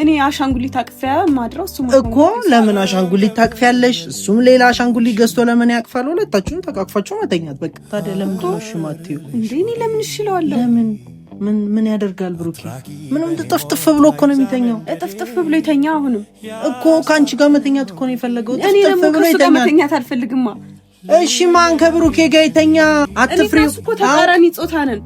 እኔ አሻንጉሊት አቅፊያ ማድረው እሱ እኮ ለምን አሻንጉሊት ታቅፊያለሽ? እሱም ሌላ አሻንጉሊት ገዝቶ ለምን ያቅፋል? ሁለታችሁም ተቃቅፋችሁ መተኛት በቃ። ታዲያ ለምን ሽማቲው እንዴ? እኔ ለምን እሽለዋለሁ? ለምን ምን ያደርጋል ብሩኬ? ምንም ጥፍጥፍ ብሎ እኮ ነው የሚተኛው። ጥፍጥፍ ብሎ ይተኛ። አሁንም እኮ ካንቺ ጋር መተኛት እኮ ነው የፈለገው። እኔ ደግሞ ከሱ ጋር መተኛት አልፈልግማ። እሺ ማን ከብሩኬ ጋር ይተኛ? አትፍሪው እኮ ተቃራኒ ጾታ ነን።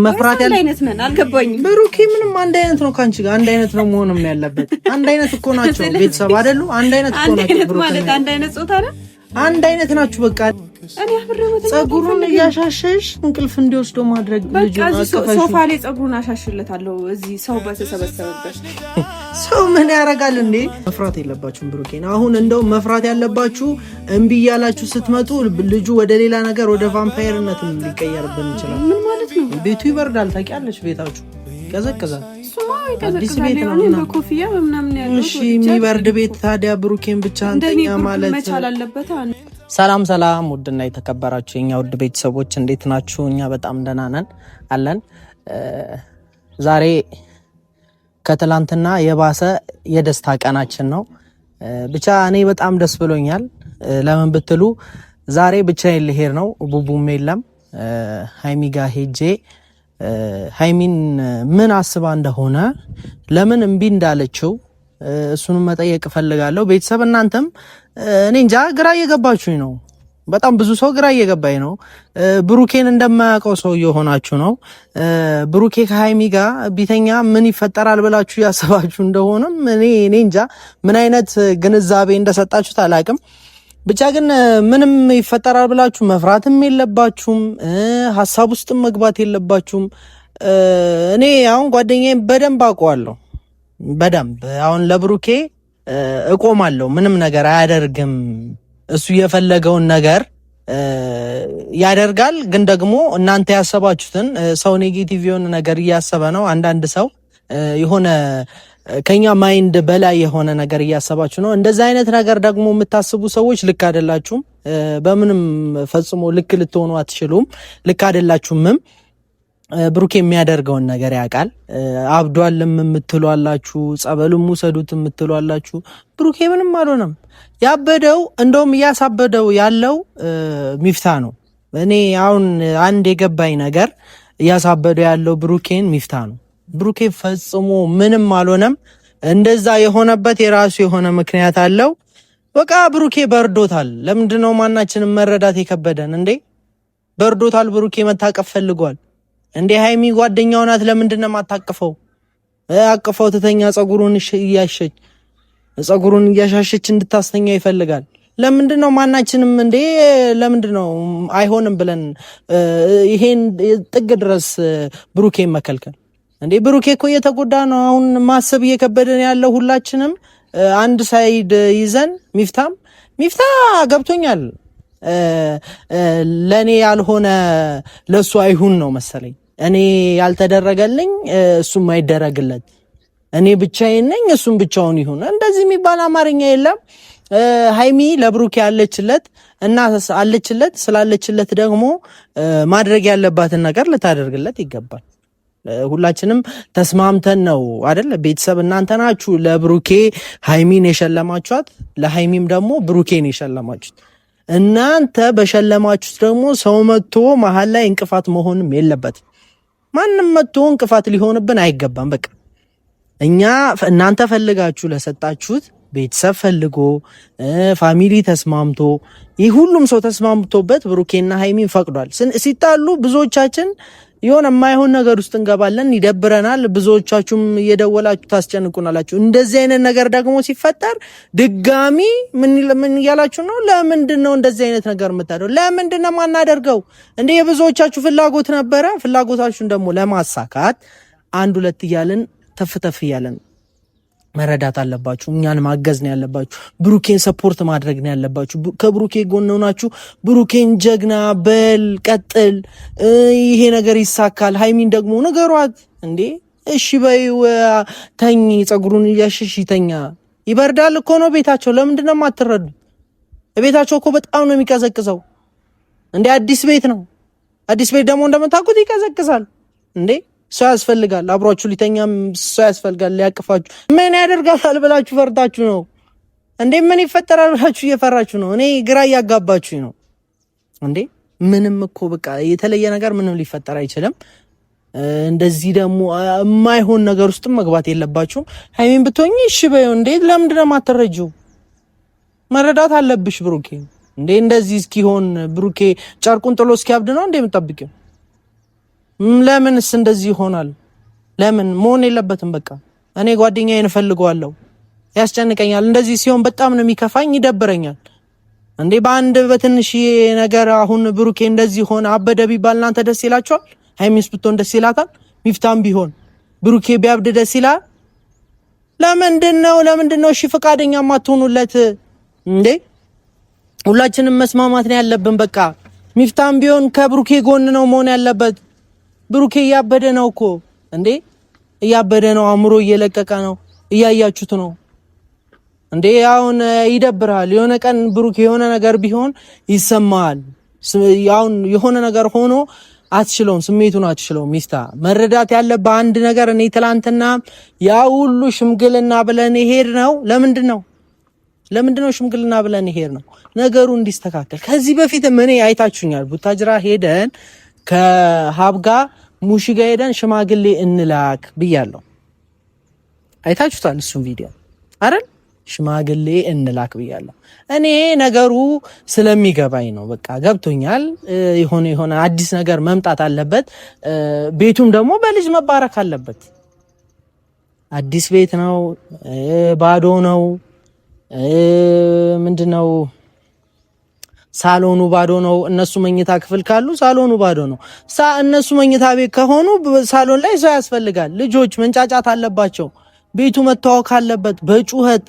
መፍራት ያለ አይነት ነን። አልገባኝም። ብሩኬ ምንም አንድ አይነት ነው ካንቺ ጋር አንድ አይነት ነው መሆንም ያለበት። አንድ አይነት እኮ ናቸው። ቤተሰብ አይደሉ? አንድ አይነት እኮ ናቸው። አንድ አይነት ማለት አንድ አይነት ጾታ ነን። አንድ አይነት ናችሁ በቃ። እኔ አብሬው መተኛት ጸጉሩን እያሻሸሽ እንቅልፍ እንዲወስደው ማድረግ ልጅ አቀፈሽ። ሶፋ ላይ ጸጉሩን አሻሽለታለሁ። እዚህ ሰው በተሰበሰበበት ሰው ምን ያረጋል እንዴ? መፍራት የለባችሁም ብሩኬን። አሁን እንደው መፍራት ያለባችሁ እምቢ እያላችሁ ስትመጡ ልጁ ወደ ሌላ ነገር ወደ ቫምፓየርነት ሊቀየርብን ይችላል። ምን ማለት ነው? ቤቱ ይበርዳል ታውቂያለሽ። ቤታችሁ ይቀዘቅዛል። አዲስ ቤት ነው እና በኮፊያ ምናምን ያለው። እሺ የሚበርድ ቤት ታዲያ ብሩኬን ብቻ አንተኛ ማለት መቻል አለበት። ሰላም ሰላም፣ ውድና የተከበራችሁ የኛ ውድ ቤተሰቦች እንዴት ናችሁ? እኛ በጣም ደህና ነን አለን። ዛሬ ከትላንትና የባሰ የደስታ ቀናችን ነው። ብቻ እኔ በጣም ደስ ብሎኛል። ለምን ብትሉ ዛሬ ብቻዬን ልሄድ ነው። ቡቡም የለም። ሃይሚ ጋር ሄጄ ሃይሚን ምን አስባ እንደሆነ ለምን እምቢ እንዳለችው እሱንም መጠየቅ እፈልጋለሁ። ቤተሰብ እናንተም እኔ እንጃ ግራ እየገባችሁኝ ነው። በጣም ብዙ ሰው ግራ እየገባኝ ነው። ብሩኬን እንደማያውቀው ሰው እየሆናችሁ ነው። ብሩኬ ከሃይሚ ጋር ቢተኛ ምን ይፈጠራል ብላችሁ ያሰባችሁ እንደሆነም እኔ እንጃ ምን አይነት ግንዛቤ እንደሰጣችሁት አላቅም። ብቻ ግን ምንም ይፈጠራል ብላችሁ መፍራትም የለባችሁም። ሀሳብ ውስጥም መግባት የለባችሁም። እኔ አሁን ጓደኛዬን በደንብ አውቀዋለሁ። በደንብ አሁን ለብሩኬ እቆማለሁ። ምንም ነገር አያደርግም። እሱ የፈለገውን ነገር ያደርጋል። ግን ደግሞ እናንተ ያሰባችሁትን ሰው ኔጌቲቭ የሆነ ነገር እያሰበ ነው። አንዳንድ ሰው የሆነ ከኛ ማይንድ በላይ የሆነ ነገር እያሰባችሁ ነው። እንደዛ አይነት ነገር ደግሞ የምታስቡ ሰዎች ልክ አይደላችሁም። በምንም ፈጽሞ ልክ ልትሆኑ አትችሉም። ልክ አይደላችሁምም። ብሩኬ የሚያደርገውን ነገር ያውቃል። አብዷልም የምትሉ አላችሁ፣ ጸበሉም ውሰዱት የምትሉ አላችሁ። ብሩኬ ምንም አልሆነም። ያበደው እንደውም እያሳበደው ያለው ሚፍታ ነው። እኔ አሁን አንድ የገባኝ ነገር እያሳበደው ያለው ብሩኬን ሚፍታ ነው። ብሩኬ ፈጽሞ ምንም አልሆነም። እንደዛ የሆነበት የራሱ የሆነ ምክንያት አለው። በቃ ብሩኬ በርዶታል። ለምንድነው ማናችንም መረዳት የከበደን እንዴ? በርዶታል። ብሩኬ መታቀፍ ፈልጓል እንዴ? ሃይሚ ጓደኛው ናት። ለምንድነው ማታቀፈው? አቅፈው ትተኛ። ጸጉሩን እያሻሸች እንድታስተኛ ይፈልጋል። ለምንድነው ማናችንም እንዴ? ለምንድነው አይሆንም ብለን ይሄን ጥግ ድረስ ብሩኬ መከልከል እንዴ? ብሩኬ እኮ እየተጎዳ ነው። አሁን ማሰብ እየከበደን ያለው ሁላችንም አንድ ሳይድ ይዘን ሚፍታ ገብቶኛል። ለኔ ያልሆነ ለሱ አይሁን ነው መሰለኝ። እኔ ያልተደረገልኝ እሱም አይደረግለት። እኔ ብቻዬን ነኝ እሱም ብቻውን ይሁን። እንደዚህ የሚባል አማርኛ የለም። ሃይሚ ለብሩኬ አለችለት እና አለችለት። ስላለችለት ደግሞ ማድረግ ያለባትን ነገር ልታደርግለት ይገባል። ሁላችንም ተስማምተን ነው አይደል? ቤተሰብ እናንተ ናችሁ ለብሩኬ ሃይሚን የሸለማችኋት፣ ለሃይሚም ደግሞ ብሩኬን የሸለማችሁት። እናንተ በሸለማችሁት ደግሞ ሰው መጥቶ መሀል ላይ እንቅፋት መሆንም የለበትም። ማንም መጥቶ እንቅፋት ሊሆንብን አይገባም። በቃ እኛ እናንተ ፈልጋችሁ ለሰጣችሁት ቤተሰብ ፈልጎ ፋሚሊ ተስማምቶ ይህ ሁሉም ሰው ተስማምቶበት ብሩኬና ሃይሚን ፈቅዷል። ሲጣሉ ብዙዎቻችን የሆነ የማይሆን ነገር ውስጥ እንገባለን፣ ይደብረናል። ብዙዎቻችሁም እየደወላችሁ ታስጨንቁናላችሁ። እንደዚህ አይነት ነገር ደግሞ ሲፈጠር ድጋሚ ምን እያላችሁ ነው? ለምንድን ነው እንደዚህ አይነት ነገር የምታደርገው? ለምንድን ነው ማናደርገው? እንደ የብዙዎቻችሁ ፍላጎት ነበረ። ፍላጎታችሁን ደግሞ ለማሳካት አንድ ሁለት እያልን ተፍተፍ እያልን መረዳት አለባችሁ። እኛን ማገዝ ነው ያለባችሁ። ብሩኬን ሰፖርት ማድረግ ነው ያለባችሁ። ከብሩኬ ጎን ሆናችሁ ብሩኬን ጀግና በል ቀጥል፣ ይሄ ነገር ይሳካል። ሃይሚን ደግሞ ነገሯት እንዴ፣ እሺ በይ ተኝ፣ ጸጉሩን እያሸሽ ይተኛ። ይበርዳል እኮ ነው ቤታቸው። ለምንድን ነው የማትረዱ? ቤታቸው እኮ በጣም ነው የሚቀዘቅዘው እንዴ። አዲስ ቤት ነው። አዲስ ቤት ደግሞ እንደምታውቁት ይቀዘቅዛል እንዴ። ሰው ያስፈልጋል፣ አብሯችሁ ሊተኛም ሰው ያስፈልጋል፣ ሊያቅፋችሁ። ምን ያደርጋታል ብላችሁ ፈርታችሁ ነው እንዴ? ምን ይፈጠራል ብላችሁ እየፈራችሁ ነው? እኔ ግራ እያጋባችሁኝ ነው እንዴ? ምንም እኮ በቃ የተለየ ነገር ምንም ሊፈጠር አይችልም። እንደዚህ ደግሞ የማይሆን ነገር ውስጥም መግባት የለባችሁም። ሀይሚን ብትሆኚ እሺ በይው እንዴ። ለምንድን ነው የማትረጂው? መረዳት አለብሽ ብሩኬ እንዴ። እንደዚህ እስኪሆን ብሩኬ ጨርቁን ጥሎ እስኪያብድ ነው እንዴ የምጠብቂው? ለምንስ እንደዚህ ይሆናል? ለምን መሆን የለበትም። በቃ እኔ ጓደኛዬን እፈልገዋለሁ፣ ያስጨንቀኛል። እንደዚህ ሲሆን በጣም ነው የሚከፋኝ፣ ይደብረኛል። እንዴ በአንድ በትንሽ ነገር አሁን ብሩኬ እንደዚህ ሆነ አበደ ቢባል እናንተ ደስ ይላችኋል? ሀይሚስ ብትሆን ደስ ይላታል? ሚፍታም ቢሆን ብሩኬ ቢያብድ ደስ ይላል? ለምንድነው እሺ ፈቃደኛ ማትሆኑለት እንዴ? ሁላችንም መስማማት ነው ያለብን። በቃ ሚፍታም ቢሆን ከብሩኬ ጎን ነው መሆን ያለበት። ብሩኬ እያበደ ነው እኮ እንዴ፣ እያበደ ነው። አእምሮ እየለቀቀ ነው፣ እያያችሁት ነው እንዴ። አሁን ይደብራል። የሆነ ቀን ብሩኬ የሆነ ነገር ቢሆን ይሰማል። አሁን የሆነ ነገር ሆኖ አትችለውም፣ ስሜቱን አትችለውም። ሚስታ መረዳት ያለበት አንድ ነገር፣ እኔ ትላንትና ያ ሁሉ ሽምግልና ብለን ሄድ ነው። ለምንድነው ሽምግልና ብለን ሄድ ነው? ነገሩ እንዲስተካከል። ከዚህ በፊት እኔ አይታችሁኛል፣ ቡታጅራ ሄደን ከሀብጋ ሙሺ ጋር ሄደን ሽማግሌ እንላክ ብያለሁ። አይታችሁታል እሱን ቪዲዮ አይደል? ሽማግሌ እንላክ ብያለሁ። እኔ ነገሩ ስለሚገባኝ ነው። በቃ ገብቶኛል። የሆነ አዲስ ነገር መምጣት አለበት። ቤቱም ደግሞ በልጅ መባረክ አለበት። አዲስ ቤት ነው፣ ባዶ ነው። ምንድነው ሳሎኑ ባዶ ነው። እነሱ መኝታ ክፍል ካሉ ሳሎኑ ባዶ ነው። እነሱ መኝታ ቤት ከሆኑ ሳሎን ላይ ሰው ያስፈልጋል። ልጆች መንጫጫት አለባቸው። ቤቱ መታወክ አለበት በጩኸት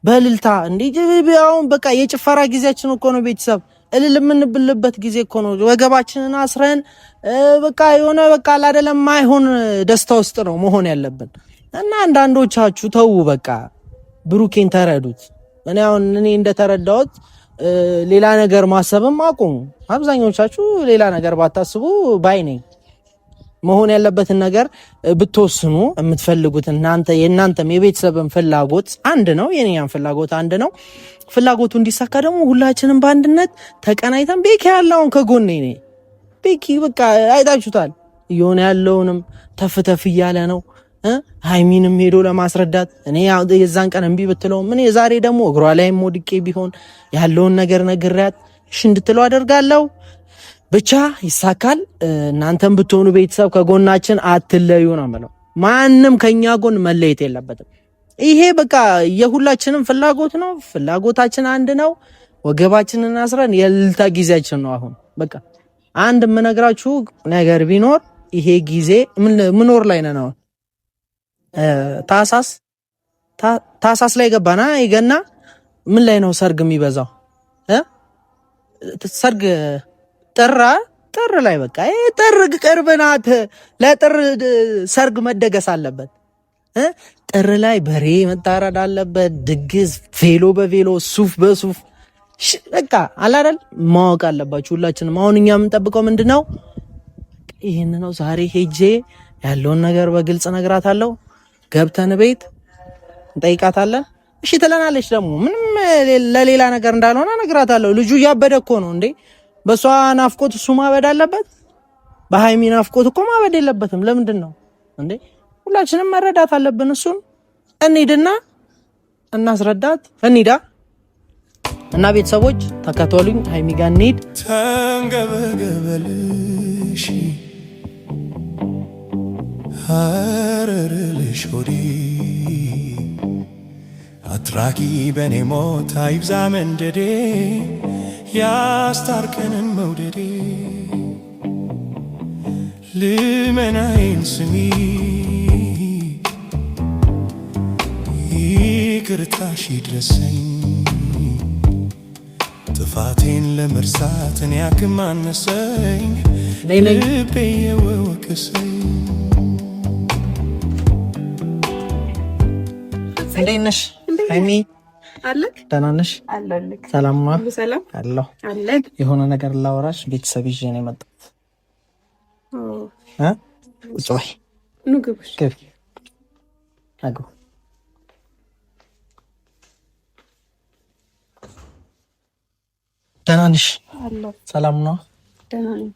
በልልታ። እንዴ አሁን በቃ የጭፈራ ጊዜያችን እኮ ነው። ቤተሰብ እልል የምንብልበት ጊዜ እኮ ነው። ወገባችንን አስረን በቃ የሆነ በቃ አይደለም ማይሆን ደስታ ውስጥ ነው መሆን ያለብን። እና አንዳንዶቻችሁ ተው በቃ ብሩኬን ተረዱት። እኔ እንደተረዳሁት ሌላ ነገር ማሰብም አቁሙ። አብዛኞቻችሁ ሌላ ነገር ባታስቡ ባይ ነኝ። መሆን ያለበትን ነገር ብትወስኑ የምትፈልጉት የእናንተም የቤተሰብን ፍላጎት አንድ ነው፣ የኔም ፍላጎት አንድ ነው። ፍላጎቱ እንዲሳካ ደግሞ ሁላችንም በአንድነት ተቀናይተን ቤኪ ያለውን ከጎኔ ነኝ። ቤኪ በቃ አይታችሁታል፣ እየሆነ ያለውንም ተፍተፍ እያለ ነው። ሃይሚንም ሄዶ ለማስረዳት እኔ የዛን ቀን እምቢ ብትለው ምን ዛሬ ደግሞ እግሯ ላይም ወድቄ ቢሆን ያለውን ነገር ነግሬያት እሺ እንድትለው አደርጋለሁ። ብቻ ይሳካል። እናንተም ብትሆኑ ቤተሰብ ከጎናችን አትለዩ ነው የምለው። ማንም ከኛ ጎን መለየት የለበትም። ይሄ በቃ የሁላችንም ፍላጎት ነው። ፍላጎታችን አንድ ነው። ወገባችንን አስረን የልልታ ጊዜያችን ነው አሁን። በቃ አንድ የምነግራችሁ ነገር ቢኖር ይሄ ጊዜ ምኖር ላይ ነን አሁን። ታሳስ ላይ ገባና ይገና ምን ላይ ነው ሰርግ የሚበዛው? ሰርግ ጥር ላይ በቃ ጥር ቅርብ ናት። ለጥር ሰርግ መደገስ አለበት። ጥር ላይ በሬ መታረድ አለበት። ድግስ፣ ቬሎ በቬሎ፣ ሱፍ በሱፍ በቃ አላደል ማወቅ አለባችሁ ሁላችንም። አሁን እኛ የምንጠብቀው ምንድነው? ይሄን ነው። ዛሬ ሄጄ ያለውን ነገር በግልጽ ነግራታለሁ። ገብተን ቤት እንጠይቃታለን። እሺ ትለናለች። ደግሞ ምንም ለሌላ ነገር እንዳልሆነ ነግራታለሁ። ልጁ እያበደ እኮ ነው እንዴ። በሷ ናፍቆት እሱ ማበድ አለበት? በሃይሚ ናፍቆት እኮ ማበድ የለበትም። ለምንድን ነው እንዴ? ሁላችንም መረዳት አለብን። እሱን እንሂድና እናስረዳት። እንሂዳ እና ቤተሰቦች ተከተሉኝ። ሃይሚ ጋር እንሂድ። ተንገበገበልሽ ሀረርልሽ ሆዴ አትራቂ በኔ ሞት አይብዛ መንደዴ ያስታርቀንን መውደዴ ልመናዬን ስሚ ይቅርታሽ ይድረሰኝ ጥፋቴን ለመርሳትን ያክም አነሰኝ ልቤ የወወቅሰኝ። እንዴት ነሽ ሃይሚ? አለክ? ደህና ነሽ? አለልክ። ሰላም ነው? ሰላም አለሁ። አለክ? የሆነ ነገር ላወራሽ ቤተሰብ ይዤ ነው የመጣሁት። ቁጭ በይ። ኑ ግቡሽ ግቢ አግቡ። ደህና ነሽ? ሰላም ነው? ደህና ነኝ።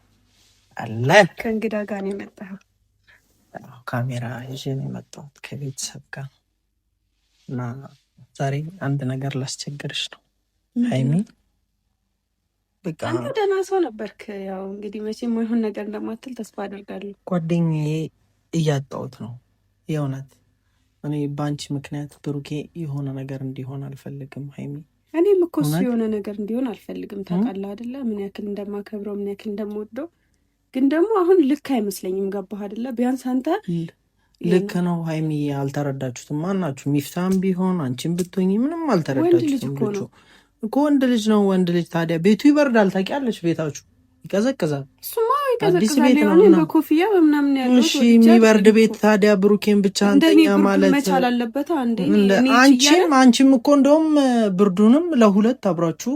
አለን። ከእንግዳ ጋር ነው የመጣኸው? ካሜራ ይዤ ነው የመጣሁት ከቤተሰብ ጋር እና ዛሬ አንድ ነገር ላስቸግርሽ ነው ሀይሚ። በቃ አንተ ደህና ሰው ነበርክ። ያው እንግዲህ መቼም የማይሆን ነገር እንደማትል ተስፋ አደርጋለሁ። ጓደኛዬ እያጣሁት ነው የእውነት። እኔ በአንቺ ምክንያት ብሩኬ የሆነ ነገር እንዲሆን አልፈልግም ሀይሚ። እኔም እኮ እሱ የሆነ ነገር እንዲሆን አልፈልግም። ታውቃለህ አይደለ? ምን ያክል እንደማከብረው ምን ያክል እንደምወደው። ግን ደግሞ አሁን ልክ አይመስለኝም። ገባህ አይደለ? ቢያንስ አንተ ልክ ነው ሀይሚ። አልተረዳችሁትም። ማናችሁ ሚፍታም ቢሆን አንቺን ብትሆኝ ምንም አልተረዳችሁትም። እኮ ወንድ ልጅ ነው። ወንድ ልጅ ታዲያ ቤቱ ይበርዳል። ታውቂያለሽ፣ ቤታችሁ ይቀዘቅዛል። አዲስ ቤት ነው በኮፍያ በምናምን ያለው። እሺ የሚበርድ ቤት ታዲያ ብሩኬን ብቻ አንተኛ ማለት መቻል አለበት። አንቺም እኮ እንደውም ብርዱንም ለሁለት አብራችሁ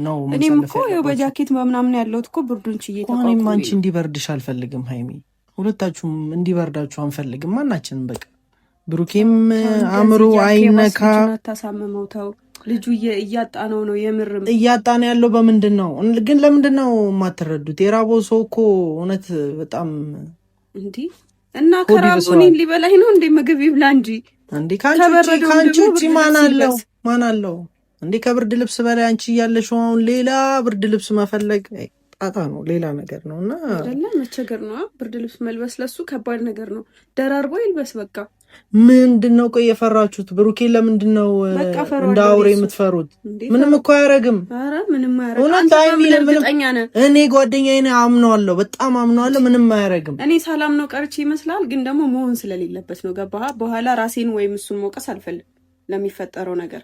ነው። እኔም እኮ ያው በጃኬት በምናምን ያለሁት እኮ ብርዱን ችዬ ተቋቁሜ። እኔም አንቺ እንዲበርድሽ አልፈልግም ሀይሚ። ሁለታችሁም እንዲበርዳችሁ አንፈልግም ማናችንም። በቃ ብሩኬም አእምሮ አይነካ። ታሳምመው ተው። ልጁ እያጣ ነው የምርም እያጣ ነው ያለው። በምንድን ነው ግን? ለምንድን ነው የማትረዱት? የራበው ሰው እኮ እውነት በጣም እንዲህ እና ከራቡ እኔን ሊበላኝ ነው እንዴ? ምግብ ይብላ እንጂ እንዴ! ከአንቺ ውጭ ማን አለው እንዴ? ከብርድ ልብስ በላይ አንቺ እያለሽ አሁን ሌላ ብርድ ልብስ መፈለግ ጣጣ ነው፣ ሌላ ነገር ነው። እና አይደለም መቸገር ነው። ብርድ ልብስ መልበስ ለሱ ከባድ ነገር ነው። ደራርቦ ይልበስ በቃ። ምንድነው ቆይ የፈራችሁት? ብሩኬ ለምንድን ነው እንደ አውሬ የምትፈሩት? ምንም እኮ አያረግም። ኧረ ምንም አያረግም። እኔ ጓደኛዬን አምነዋለሁ፣ በጣም አምነዋለሁ። ምንም አያረግም። እኔ ሰላም ነው ቀርቼ ይመስላል፣ ግን ደግሞ መሆን ስለሌለበት ነው። ገባህ? በኋላ ራሴን ወይም እሱን መውቀስ አልፈልግም ለሚፈጠረው ነገር።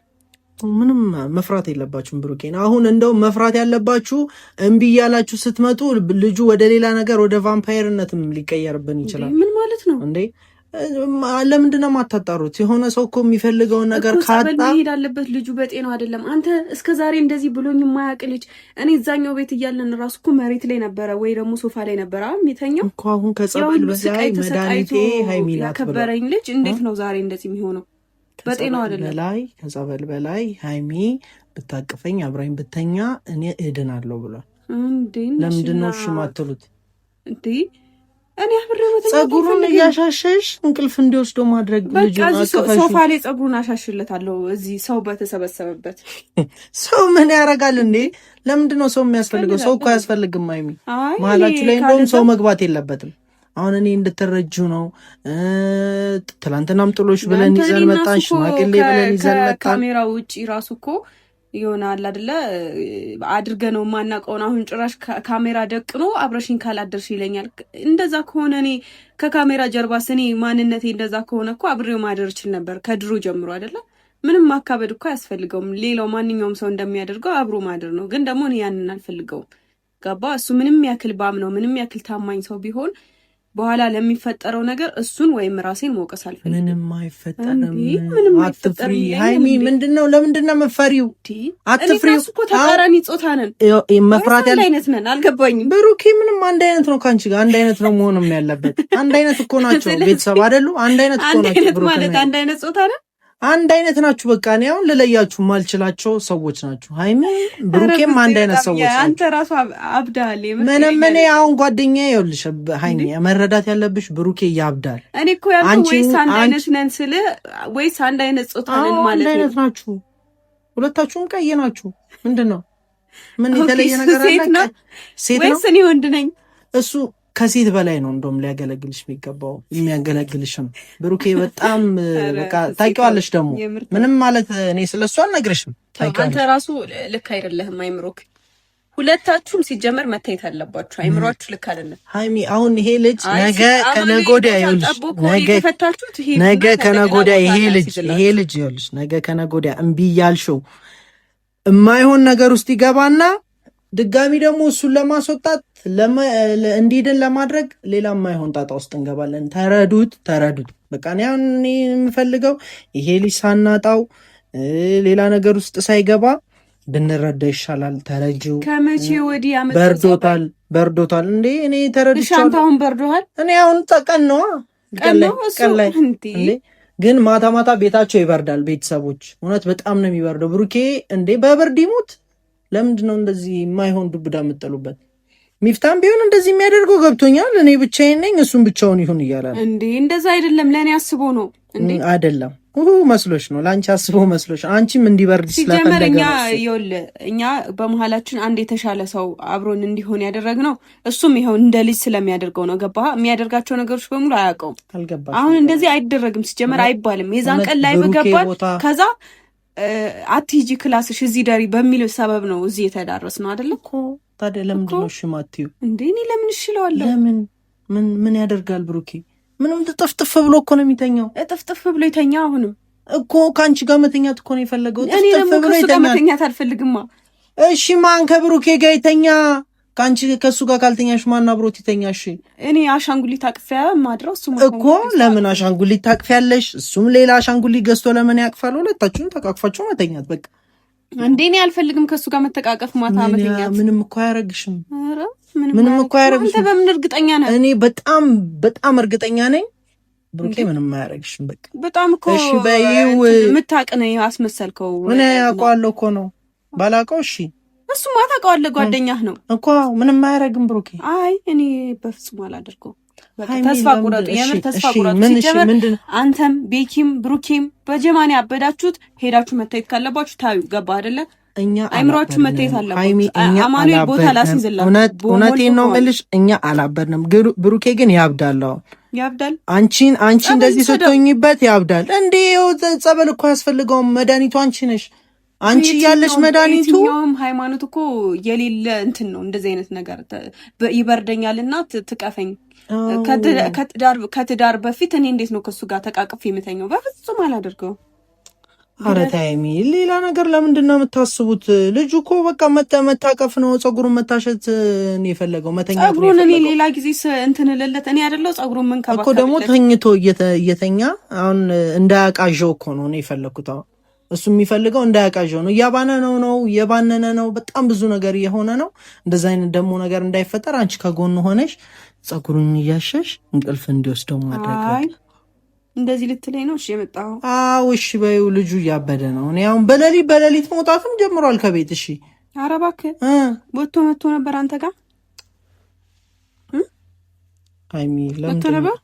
ምንም መፍራት የለባችሁም ብሩኬን። አሁን እንደው መፍራት ያለባችሁ እምቢ እያላችሁ ስትመጡ ልጁ ወደ ሌላ ነገር ወደ ቫምፓየርነትም ሊቀየርብን ይችላል። ምን ማለት ነው እንዴ? ለምንድን ነው የማታጣሩት? የሆነ ሰው እኮ የሚፈልገውን ነገር ካጣ መሄድ አለበት። ልጁ በጤናው አይደለም። አንተ እስከ ዛሬ እንደዚህ ብሎኝ የማያውቅ ልጅ። እኔ እዛኛው ቤት እያለን ራሱ እኮ መሬት ላይ ነበረ ወይ ደግሞ ሶፋ ላይ ነበረ የሚተኛው እኮ። አሁን ከጸበል በላይ መድኃኒቴ ሀይሚ ናት ያከበረኝ ልጅ እንዴት ነው ዛሬ እንደዚህ የሚሆነው? በጤናው አይደለም። ከጸበል በላይ ሀይሚ ብታቅፈኝ አብራኝ ብተኛ እኔ እድናለሁ ብሏል። ለምንድን ነው እሺ የማትሉት እንዴ? እኔ አብሬው ጸጉሩን እያሻሸሽ እንቅልፍ እንዲወስደው ማድረግ። ልጅ ሶፋ ላይ ጸጉሩን አሻሽለታለሁ እዚህ ሰው በተሰበሰበበት። ሰው ምን ያደርጋል እንዴ? ለምንድን ነው ሰው የሚያስፈልገው? ሰው እኮ አያስፈልግም ሀይሚ። መሀላችሁ ላይ እንደውም ሰው መግባት የለበትም። አሁን እኔ እንድትረጁ ነው። ትላንትናም ጥሎሽ ብለን ይዘን መጣን፣ ሽማግሌ ብለን ይዘን መጣን። ካሜራ ውጪ ራሱ እኮ ይሆናል አይደለ? አድርገ ነው የማናውቀውን አሁን ጭራሽ ካሜራ ደቅኖ አብረሽኝ ካላደርሽ ይለኛል። እንደዛ ከሆነ እኔ ከካሜራ ጀርባስ እኔ ማንነቴ እንደዛ ከሆነ እኮ አብሬው ማደር እችል ነበር ከድሮ ጀምሮ አይደለ? ምንም ማካበድ እኮ አያስፈልገውም። ሌላው ማንኛውም ሰው እንደሚያደርገው አብሮ ማደር ነው። ግን ደግሞ እኔ ያንን አልፈልገውም። ገባ? እሱ ምንም ያክል ባም ነው ምንም ያክል ታማኝ ሰው ቢሆን በኋላ ለሚፈጠረው ነገር እሱን ወይም ራሴን መውቀስ አልፈልግም። ምንም አይፈጠርም። አትፍሪ ሀይሚ። ምንድነው? ለምንድነው መፈሪው? አትፍሪው እኮ ተቃራኒ ጾታ ነን። መፍራት አንድ አይነት ነን። አልገባኝም። ብሩኬ ምንም አንድ አይነት ነው ከአንቺ ጋር አንድ አይነት ነው መሆንም ያለበት። አንድ አይነት እኮ ናቸው። ቤተሰብ አይደሉ? አንድ አይነት እኮ ናቸው። ማለት አንድ አይነት ጾታ ነን። አንድ አይነት ናችሁ። በቃ እኔ አሁን ልለያችሁ ማልችላቸው ሰዎች ናችሁ። ሀይሚ ብሩኬም አንድ አይነት ሰዎች ናቸው። አንተ ራሱ አብዳል። ምንም እኔ አሁን ጓደኛዬ ይኸውልሽ ሀይሚ መረዳት ያለብሽ ብሩኬ ያብዳል። እኔ እኮ ያልኩህ ወይስ አንድ አይነት ነን ስል ወይስ አንድ አይነት ጾታ ነን ማለት ነው። አንድ አይነት ናችሁ። ሁለታችሁም ቀይ ናችሁ። ምንድነው? ምን የተለየ ነገር አለ? ሴት ነው ወይስ እኔ ወንድ ነኝ? እሱ ከሴት በላይ ነው እንደውም ሊያገለግልሽ የሚገባው። የሚያገለግልሽም ብሩኬ በጣም በቃ ታውቂዋለሽ። ደግሞ ምንም ማለት እኔ ስለሷ አልነግርሽም። አንተ ራሱ ልክ አይደለህም አይምሮክ። ሁለታችሁም ሲጀመር መታየት አለባችሁ። አይምሮአችሁ ልክ አይደለም። ሀይሚ አሁን ይሄ ልጅ ነገ ከነገ ወዲያ ይኸውልሽ፣ ነገ ከነገ ወዲያ ይሄ ልጅ ይኸውልሽ፣ ነገ ከነገ ወዲያ እምቢ እያልሽው የማይሆን ነገር ውስጥ ይገባና ድጋሚ ደግሞ እሱን ለማስወጣት እንዲድን ለማድረግ ሌላ የማይሆን ጣጣ ውስጥ እንገባለን። ተረዱት። በቃ እኔ የምፈልገው ይሄ ልጅ ሳናጣው ሌላ ነገር ውስጥ ሳይገባ ብንረዳ ይሻላል። ተረጂው ከመቼ ወዲህ በርዶታል እንዴ? እኔ ተረድቻለሁ። ሻንታውን በርዶሃል። እኔ አሁን ጠቀን ነው ቀላይ እንዴ ግን ማታ ማታ ቤታቸው ይበርዳል። ቤተሰቦች እውነት በጣም ነው የሚበርደው። ብሩኬ እንዴ በብርድ ይሙት። ለምንድን ነው እንደዚህ የማይሆን ዱብዳ የምጠሉበት? ሚፍታም ቢሆን እንደዚህ የሚያደርገው ገብቶኛል። እኔ ብቻዬን ነኝ እሱም ብቻውን ይሁን እያላል እንዴ። እንደዛ አይደለም፣ ለእኔ አስቦ ነው እንዴ? አይደለም መስሎሽ ነው? ለአንቺ አስቦ መስሎሽ? አንቺም እንዲበርድ ስለፈለገ ነው። እኛ በመሀላችን አንድ የተሻለ ሰው አብሮን እንዲሆን ያደረግነው እሱም ይኸው እንደ ልጅ ስለሚያደርገው ነው። ገባህ? የሚያደርጋቸው ነገሮች በሙሉ አያውቀውም። አሁን እንደዚህ አይደረግም፣ ሲጀመር አይባልም። የዛን ቀን ላይ በገባል ከዛ አትሂጂ ክላስሽ እዚህ ደሪ በሚል ሰበብ ነው እዚህ የተዳረስ ነው አይደለ እኮ። ታዲያ ለምንድን ነው እሺ ማትዩ? እንዴ እኔ ለምን እሽለዋለሁ? ለምን ምን ያደርጋል ብሩኬ? ምንም ጥፍጥፍ ብሎ እኮ ነው የሚተኛው። ጥፍጥፍ ብሎ ይተኛ። አሁንም እኮ ከአንቺ ጋር መተኛት እኮ ነው የፈለገው። እኔ ደግሞ ከሱ ጋር መተኛት አልፈልግማ። እሺ ማን ከብሩኬ ጋር ይተኛ? ከአንቺ ከሱ ጋር ካልተኛሽ ማን አብሮት ይተኛሽ? እኔ አሻንጉሊት አቅፊያ ማድረው እሱ እኮ ለምን አሻንጉሊት ታቅፊያለሽ? እሱም ሌላ አሻንጉሊት ገዝቶ ለምን ያቅፋል? ሁለታችሁን ተቃቅፋችሁ መተኛት በቃ። እንዴ እኔ አልፈልግም ከሱ ጋር መተቃቀፍ ማታ መተኛት። ምንም እኮ አያረግሽም። ምንም እኮ አያረግሽም። አንተ በምን እርግጠኛ ነህ? እኔ በጣም እርግጠኛ ነኝ ብሩኬ ምንም አያረግሽም። በቃ በጣም እኮ እሺ በይው። የምታውቅ ነህ አስመሰልከው። ምን ያውቀዋለሁ እኮ ነው ባላውቀው። እሺ እሱማ ታውቀዋለህ፣ ጓደኛህ ነው እኮ። ምንም አያረግም ብሩኬ። አይ እኔ በፍጹም አላደርገው። ተስፋ ቁረጡ፣ የምር ተስፋ ቁረጡ። ሲጀመር አንተም ቤኪም ብሩኬም በጀማኔ ያበዳችሁት ሄዳችሁ መታየት ካለባችሁ ታዩ። ገባ አይደለ? እኛ አይምሯችሁ መታየት አለባችሁ። አማኑኤል ቦታ ላስይዝላችሁ። እውነቴን ነው የምልሽ፣ እኛ አላበድንም። ብሩኬ ግን ያብዳል። ያብዳል። አንቺ እንደዚህ ስትሆኝበት ያብዳል። እንዴ ጸበል እኮ ያስፈልገውም። መድኃኒቱ አንቺ ነሽ። አንቺ ያለሽ መድኃኒቱ። የትኛውም ሃይማኖት እኮ የሌለ እንትን ነው እንደዚህ አይነት ነገር። ይበርደኛልና ትቀፈኝ ከትዳር በፊት እኔ እንዴት ነው ከሱ ጋር ተቃቅፍ የምተኛው? በፍጹም አላደርገው። ኧረ ታይሚ ሌላ ነገር ለምንድን ነው የምታስቡት? ልጁ እኮ በቃ መታቀፍ ነው፣ ጸጉሩን መታሸት ነው የፈለገው፣ መተኛት ነው ጸጉሩን። እኔ ሌላ ጊዜ እንትን ልለት እኔ አይደለው ጸጉሩን ምን እኮ ደግሞ ተኝቶ እየተኛ አሁን እንዳያቃዣው እኮ ነው እኔ የፈለኩት። አሁን እሱ የሚፈልገው እንዳያቃዣው ነው። እየባነነ ነው። በጣም ብዙ ነገር እየሆነ ነው። እንደዛ አይነት ደግሞ ነገር እንዳይፈጠር አንቺ ከጎኑ ሆነሽ ጸጉሩን እያሸሽ እንቅልፍ እንዲወስደው ማድረግ። እንደዚህ ልትለኝ ነው? እሺ የመጣው? አዎ እሺ በይው። ልጁ እያበደ ነው። እኔ አሁን በሌሊት መውጣትም ጀምሯል ከቤት። እሺ ኧረ እባክህ ወጥቶ መጥቶ ነበር አንተ ጋር አይሚ ለምን ነበር?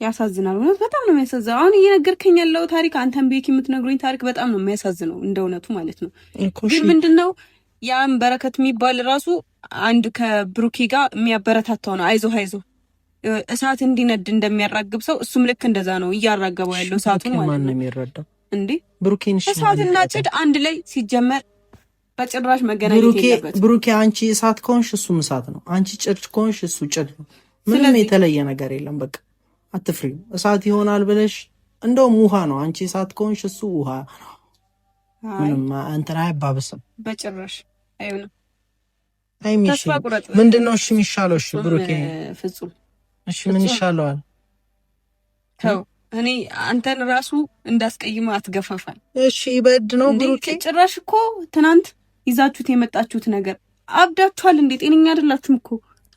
ያሳዝናል። እውነት በጣም ነው የሚያሳዝነው። አሁን እየነገርከኝ ያለው ታሪክ አንተም ቤኪ የምትነግሩኝ ታሪክ በጣም ነው የሚያሳዝነው፣ እንደ እውነቱ ማለት ነው። ግን ምንድነው ያም በረከት የሚባል ራሱ አንድ ከብሩኬ ጋር የሚያበረታታው ነው። አይዞህ እሳት እንዲነድ እንደሚያራግብ ሰው እሱም ልክ እንደዛ ነው እያራገበው ያለው እሳቱን ማለት ነው። ማን ነው የሚረዳው እንዴ? ብሩኬን እሳትና ጭድ አንድ ላይ ሲጀመር በጭራሽ መገናኘት የለበትም። ብሩኬ አንቺ እሳት ከሆንሽ እሱም እሳት ነው። አንቺ ጭድ ከሆንሽ እሱ ጭድ ነው። ምንም የተለየ ነገር የለም። በቃ አትፍሪ። እሳት ይሆናል ብለሽ እንደውም ውሃ ነው። አንቺ እሳት ከሆንሽ እሱ ውሃ ነው። ምንም እንትን አይባብስም በጭራሽ አይሆንም። ተስፋ ቁረጥ። ምንድነው እሺ የሚሻለው? እሺ ብሩኬ ፍጹም እሺ ምን ይሻለዋል? ተው እኔ አንተን ራሱ እንዳስቀይመ አትገፋፋል። እሺ ይበድ ነው ብሩኬ። ጭራሽ እኮ ትናንት ይዛችሁት የመጣችሁት ነገር አብዳችኋል እንዴ? ጤነኛ አይደላችሁም እኮ።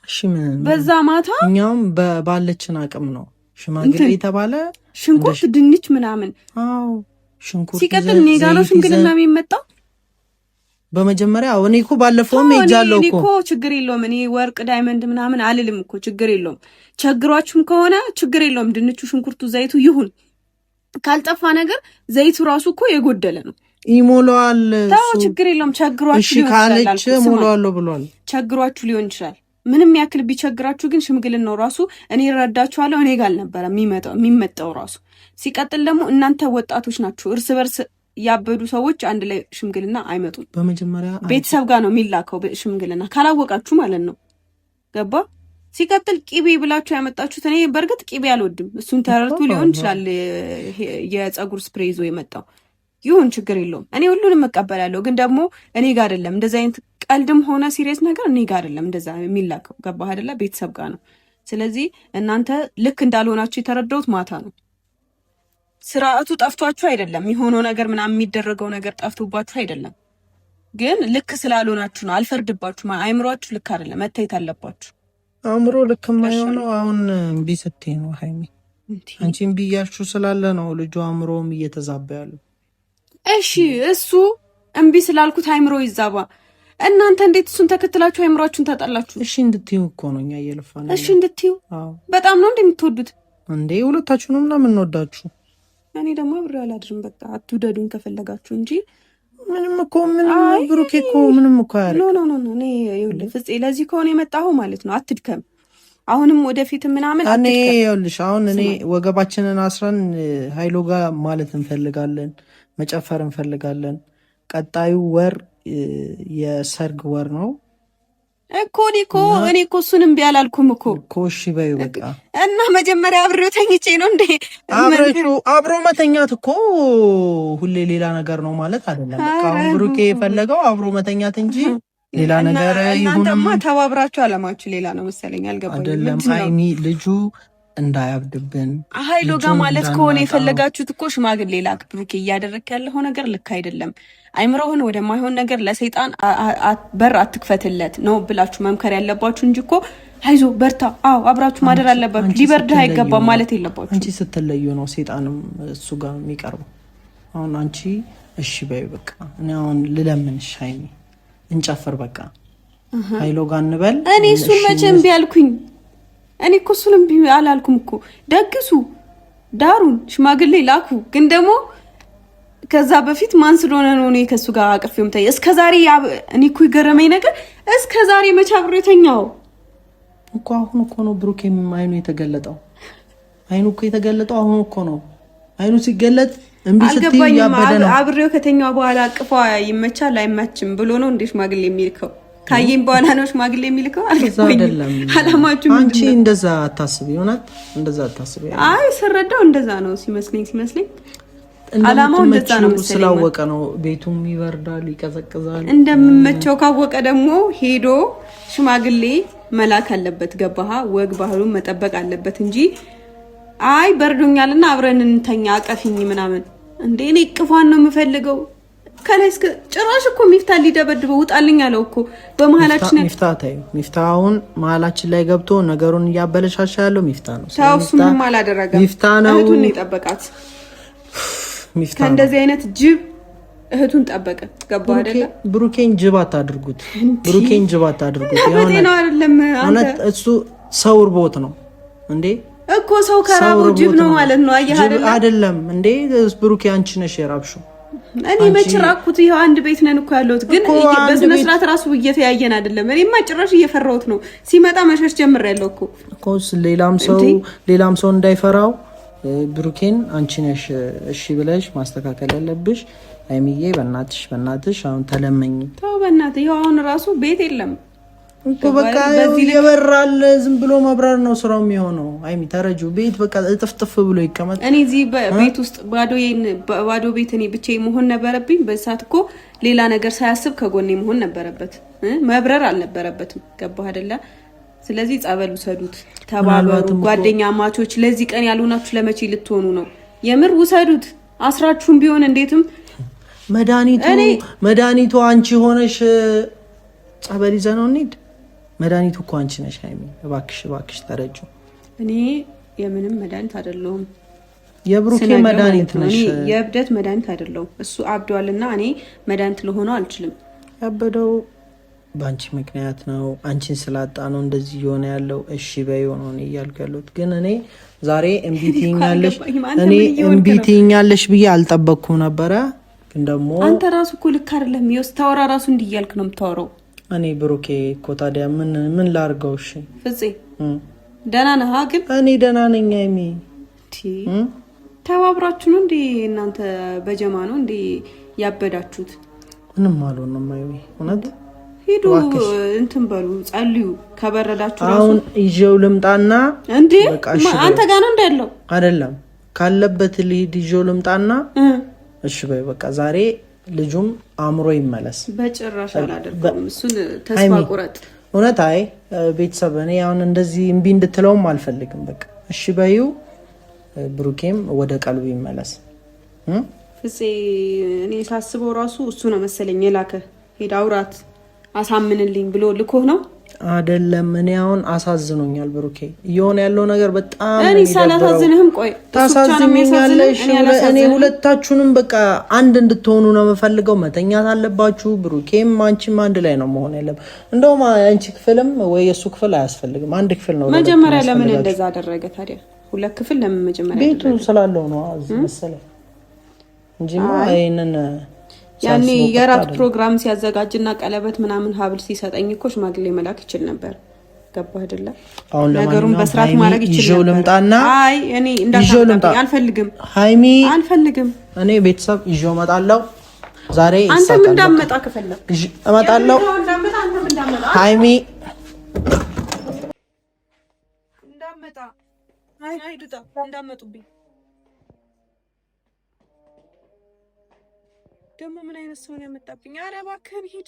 እሺ ምን በዛ ማታ እኛም ባለችን አቅም ነው ሽማግሌ የተባለ ሽንኩርት፣ ድንች ምናምን። አዎ ሽንኩርት ሲቀጥል እኔ ጋር ነው ሽምግልና የሚመጣው። በመጀመሪያ እኔ እኮ ባለፈውም ሄጃለሁ እኮ። ችግር የለውም እኔ ወርቅ ዳይመንድ ምናምን አልልም እኮ ችግር የለውም። ቸግሯችሁም ከሆነ ችግር የለውም። ድንቹ፣ ሽንኩርቱ፣ ዘይቱ ይሁን። ካልጠፋ ነገር ዘይቱ ራሱ እኮ የጎደለ ነው። ይሞላዋል። ታው ችግር የለውም። ቸግሯችሁ ሊሆን ይችላል። እሺ ካለች ሞላዋለሁ ብሏል። ቸግሯችሁ ሊሆን ይችላል። ምንም ያክል ቢቸግራችሁ ግን ሽምግልናው ራሱ እኔ እረዳችኋለሁ። እኔ ጋር አልነበረ የሚመጣው ራሱ። ሲቀጥል ደግሞ እናንተ ወጣቶች ናችሁ። እርስ በርስ ያበዱ ሰዎች አንድ ላይ ሽምግልና አይመጡም። በመጀመሪያ ቤተሰብ ጋር ነው የሚላከው ሽምግልና፣ ካላወቃችሁ ማለት ነው። ገባ? ሲቀጥል ቂቤ ብላችሁ ያመጣችሁት፣ እኔ በእርግጥ ቂቤ አልወድም። እሱን ተረርቱ ሊሆን ይችላል የጸጉር ስፕሬ ይዞ የመጣው ይሁን፣ ችግር የለውም። እኔ ሁሉንም እቀበላለሁ። ግን ደግሞ እኔ ጋር አይደለም እንደዚህ አይነት ቀልድም ሆነ ሲሪየስ ነገር እኔ ጋር አይደለም እንደዛ የሚላከው። ገባህ አይደለ? ቤተሰብ ጋር ነው። ስለዚህ እናንተ ልክ እንዳልሆናችሁ የተረዳሁት ማታ ነው። ስርዓቱ ጠፍቷችሁ አይደለም፣ የሆነው ነገር ምናምን የሚደረገው ነገር ጠፍቶባችሁ አይደለም። ግን ልክ ስላልሆናችሁ ነው። አልፈርድባችሁም። አይምሯችሁ ልክ አይደለም፣ መታየት አለባችሁ። አእምሮ ልክ የማይሆነው አሁን እምቢ ስትይ ነው ሀይሚ። አንቺ እምቢ እያልሽው ስላለ ነው ልጁ አእምሮም እየተዛባ ያለው። እሺ እሱ እምቢ ስላልኩት አእምሮ ይዛባ። እናንተ እንዴት እሱን ተከትላችሁ አእምሯችሁን ታጣላችሁ? እሺ እንድትዩ እኮ ነው እኛ እየለፋን። እሺ እንድትዩ በጣም ነው እንደምትወዱት እንዴ? ሁለታችሁንም ነው የምንወዳችሁ። እኔ ደግሞ አብሬ አላድርም። በቃ አትውደዱኝ ከፈለጋችሁ እንጂ ምንም እኮ ምንም ብሩኬ እኮ ምንም እኮ ያረ ኖ እኔ ይኸውልህ ፍፄ ለዚህ ከሆነ የመጣሁ ማለት ነው። አትድከም። አሁንም ወደፊት ምናምን እኔ ይኸውልሽ አሁን እኔ ወገባችንን አስረን ኃይሎ ጋር ማለት እንፈልጋለን፣ መጨፈር እንፈልጋለን። ቀጣዩ ወር የሰርግ ወር ነው እኮ እኔ እኮ እሱን እምቢ አላልኩም እኮ እሺ በይው በቃ። እና መጀመሪያ አብሬው ተኝቼ ነው እንዴ? አብሮ መተኛት እኮ ሁሌ ሌላ ነገር ነው ማለት አይደለም። በቃ አሁን ብሩኬ የፈለገው አብሮ መተኛት እንጂ ሌላ ነገር ይሁንማ። እናንተማ ተባብራችሁ አላማችሁ ሌላ ነው መሰለኝ። አልገባኝም። አይደለም አይኒ ልጁ እንዳያብድብን ኃይሎ ጋር ማለት ከሆነ የፈለጋችሁት እኮ ሽማግሌ ላክ። ብሩኬ እያደረክ ያለው ነገር ልክ አይደለም። አይምሮህን ወደማይሆን ነገር ለሰይጣን በር አትክፈትለት ነው ብላችሁ መምከር ያለባችሁ እንጂ እኮ አይዞ በርታ፣ አዎ አብራችሁ ማደር አለባችሁ፣ ሊበርድህ አይገባም ማለት የለባችሁ። አንቺ ስትለዩ ነው ሰይጣንም እሱ ጋር የሚቀርበው። አሁን አንቺ እሺ በይ በቃ። እኔ አሁን ልለምንሽ ሀይሚ እንጨፍር በቃ፣ ኃይሎ ጋር እንበል። እኔ እሱን መቼ እምቢ አልኩኝ? እኔ እኮ እሱን እምቢ አላልኩም እኮ። ደግሱ፣ ዳሩን፣ ሽማግሌ ላኩ። ግን ደግሞ ከዛ በፊት ማን ስለሆነ ነው እኔ ከሱ ጋር አቅፌውም ታይ እስከዛሬ እኔ እኮ ይገረመኝ ነገር እስከዛሬ መቼ አብሮ የተኛው እኮ አሁን እኮ ነው ብሩኬም አይኑ የተገለጠው። አይኑ እኮ የተገለጠው አሁን እኮ ነው። አይኑ ሲገለጥ እምቢ ስትይ ያበደ ነው። አብሬው ከተኛው በኋላ አቅፏ ይመቻል አይመችም ብሎ ነው እንዴ ሽማግሌ የሚልከው? ካየኝ በኋላ ነው ሽማግሌ የሚልከው? አይደለም። አላማችሁ አንቺ እንደዛ አታስቢ፣ ይሆናል እንደዛ አታስቢ። አይ ስረዳው እንደዛ ነው ሲመስለኝ አላማው እንደዛ ነው መሰለኝ። ስላወቀ ነው ቤቱም ይበርዳል ይቀዘቅዛል። እንደምመቸው ካወቀ ደግሞ ሄዶ ሽማግሌ መላክ አለበት። ገባህ? ወግ ባህሉን መጠበቅ አለበት እንጂ አይ በርዶኛልና አብረን እንተኛ አቀፊኝ ምናምን እንዴ። እኔ ቅፏን ነው የምፈልገው። ከላይ እስከ ጭራሽ እኮ ሚፍታ ሊደበድበው ውጣልኝ አለው እኮ በመሃላችን። ሚፍታ አሁን መሃላችን ላይ ገብቶ ነገሩን እያበለሻሻ ያለው ሚፍታ ነው። ታውሱ ምን አላደረገም። ሚፍታ ነው እህቱን የጠበቃት። ሚፍታ ከእንደዚህ አይነት ጅብ እህቱን ጠበቀ። ገባ አይደለ? ብሩኬን ጅብ አታድርጉት። ብሩኬን ጅብ አታድርጉት። ነው አይደለም አንተ እሱ ሰው እርቦት ነው እንዴ እኮ ሰው ከራቡ ጅብ ነው ማለት ነው። አየህ አይደለም እንዴ? ብሩኬ አንቺ ነሽ የራብሽው። እኔ መችራኩት ይሄው አንድ ቤት ነን እኮ ያለሁት፣ ግን በስነ ስርዓት ራሱ እየተያየን አይደለም። እኔማ ጭራሽ እየፈራሁት ነው። ሲመጣ መሸሽ ጀምሬያለሁ እኮ ሌላም ሰው እንዳይፈራው ብሩኬን አንቺ ነሽ እሺ ብለሽ ማስተካከል ያለብሽ። አይሚዬ በእናትሽ አሁን ተለመኝ። ተው በእናትህ። ይሄው አሁን ራሱ ቤት የለም እኮ በቃ ይበራል። ዝም ብሎ መብራር ነው ስራው የሚሆነው። አይሚ ተረጁ ቤት በቃ እጥፍጥፍ ብሎ ይቀመጥ። እኔ እዚህ ቤት ውስጥ ባዶ ቤት እኔ ብቻዬን መሆን ነበረብኝ። በሰዓት እኮ ሌላ ነገር ሳያስብ ከጎኔ መሆን ነበረበት፣ መብረር አልነበረበትም። ገባህ አይደለ? ስለዚህ ጸበል ውሰዱት፣ ተባበሩ። ጓደኛ ማቾች ለዚህ ቀን ያልሆናችሁ ለመቼ ልትሆኑ ነው? የምር ውሰዱት። አስራችሁም ቢሆን እንዴትም መድኃኒቱ አንቺ ሆነሽ ጸበል ይዘህ ነው እንሂድ። መድኃኒቱ እኮ አንቺ ነሽ ሃይሚ። እባክሽ ተረጁ። እኔ የምንም መድኃኒት አይደለሁም። የብሩኬ መድኃኒት ነሽ። የእብደት መድኃኒት አይደለሁም። እሱ አብዷልና እኔ መድኃኒት ልሆነው አልችልም። ያበደው በአንቺ ምክንያት ነው። አንቺን ስላጣ ነው እንደዚህ የሆነ ያለው። እሺ በይው ነው እኔ እያልኩ ያለሁት። ግን እኔ ዛሬ እምቢ ትይኛለሽ ብዬ አልጠበቅኩም ነበረ። ግን ደግሞ አንተ ራሱ እኮ ልክ አይደለም። ታወራ ራሱ እንዲህ እያልክ ነው የምታወራው። እኔ ብሩኬ እኮ ታዲያ ምን ላርገው? እሺ ፍፄ ደህና ነህ? ግን እኔ ደህና ነኝ። አይሚ ተባብራችሁ ነው እንዴ እናንተ? በጀማ ነው እንዴ ያበዳችሁት? ምንም አልሆነም። አይሚ እውነት ሂዱ እንትን በሉ ጸልዩ። ከበረዳችሁ ራሱ አሁን ይዤው ልምጣና እንዴ አንተ ጋር ነው እንዳለው አይደለም ካለበት ልሂድ ይዤው ልምጣና እሺ በይ በቃ ዛሬ ልጁም አእምሮ ይመለስ። በጭራሽ አላደርገውም። እሱን ተስፋ ቁረጥ። እውነት አይ ቤተሰብ እኔ አሁን እንደዚህ እምቢ እንድትለውም አልፈልግም። በቃ እሺ በዩ ብሩኬም ወደ ቀልቡ ይመለስ። ፍፄ እኔ ሳስበው ራሱ እሱ ነው መሰለኝ የላከ ሄዳ አውራት አሳምንልኝ ብሎ ልኮህ ነው አይደለም እኔ አሁን አሳዝኖኛል ብሩኬ እየሆነ ያለው ነገር በጣም እኔ ሳላሳዝንህም ቆይ ታሳዝኛለሽ እኔ ሁለታችሁንም በቃ አንድ እንድትሆኑ ነው የምፈልገው መተኛት አለባችሁ ብሩኬም አንቺም አንድ ላይ ነው መሆን ያለበት እንደውም አንቺ ክፍልም ወይ የሱ ክፍል አያስፈልግም አንድ ክፍል ነው መጀመሪያ ለምን እንደዛ አደረገ ታዲያ ሁለት ክፍል ለምን መጀመሪያ ቤቱ ስላለው ነው መሰለኝ እንጂማ አይነን ያኔ የራት ፕሮግራም ሲያዘጋጅና ቀለበት ምናምን ሀብል ሲሰጠኝ እኮ ሽማግሌ መላክ ይችል ነበር ገባህ አይደለ አሁን ነገሩን በስርዓት ማድረግ ይችላል ልምጣና አይ እኔ እንዳታጣጣ አልፈልግም ሃይሚ አልፈልግም እኔ ቤተሰብ ይዤው እመጣለሁ ዛሬ አንተም እንዳመጣ ከፈለክ እመጣለሁ ሃይሚ እንዳመጣ አይ ዱጣ እንዳመጡብኝ ደግሞ ምን አይነት ሰው ነው ያመጣብኝ? ኧረ እባክህን ሂድ።